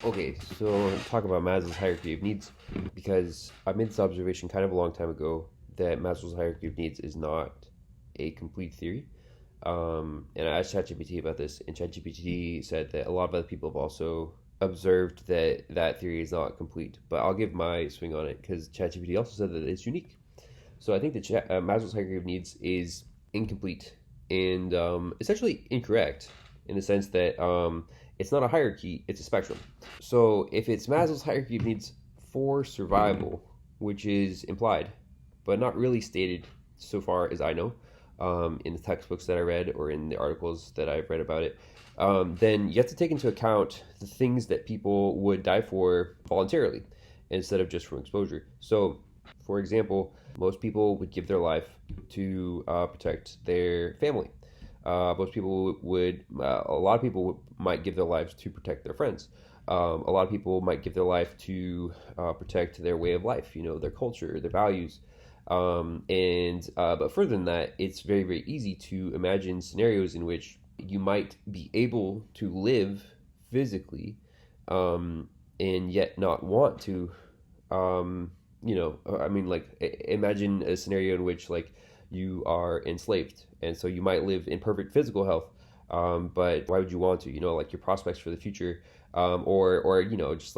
Okay, so talk about Maslow's hierarchy of needs because I made this observation kind of a long time ago that Maslow's hierarchy of needs is not a complete theory. And I asked ChatGPT about this, and ChatGPT said that a lot of other people have also observed that that theory is not complete. But I'll give my swing on it because ChatGPT also said that it's unique. So I think that Maslow's hierarchy of needs is incomplete and essentially incorrect in the sense that it's not a hierarchy, it's a spectrum. So if it's Maslow's hierarchy of needs for survival, which is implied, but not really stated so far as I know, in the textbooks that I read or in the articles that I've read about it, then you have to take into account the things that people would die for voluntarily instead of just from exposure. So, for example, most people would give their life to protect their family. Most people would, a lot of people might give their lives to protect their friends. A lot of people might give their life to protect their way of life, their culture, their values. But further than that, it's very, very easy to imagine scenarios in which you might be able to live physically, and yet not want to. Imagine a scenario in which like you are enslaved, and so you might live in perfect physical health, but why would you want to? Like your prospects for the future, or just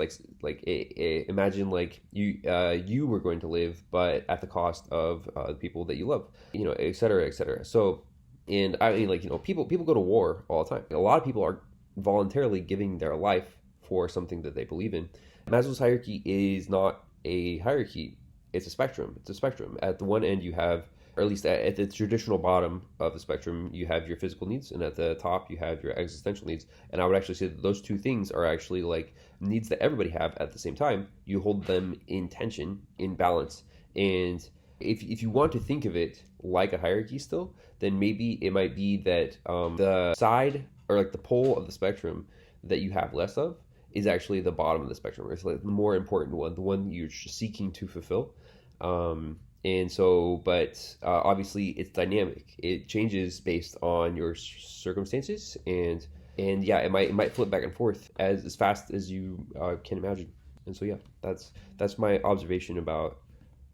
imagine like you were going to live, but at the cost of the people that you love, et cetera, et cetera. So, and I mean, people go to war all the time. A lot of people are voluntarily giving their life for something that they believe in. Maslow's hierarchy is not a hierarchy, it's a spectrum. It's a spectrum. At the one end, you have, or at least at the traditional bottom of the spectrum, you have your physical needs, and at the top, you have your existential needs. And I would actually say that those two things are actually like needs that everybody have at the same time. You hold them in tension, in balance. And if you want to think of it like a hierarchy still, then maybe it might be that the side or like the pole of the spectrum that you have less of is actually the bottom of the spectrum. It's like the more important one, the one you're seeking to fulfill. And so, but obviously, it's dynamic. It changes based on your circumstances, and yeah, it might flip back and forth as fast as you can imagine. And so, yeah, that's my observation about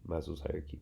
Maslow's hierarchy.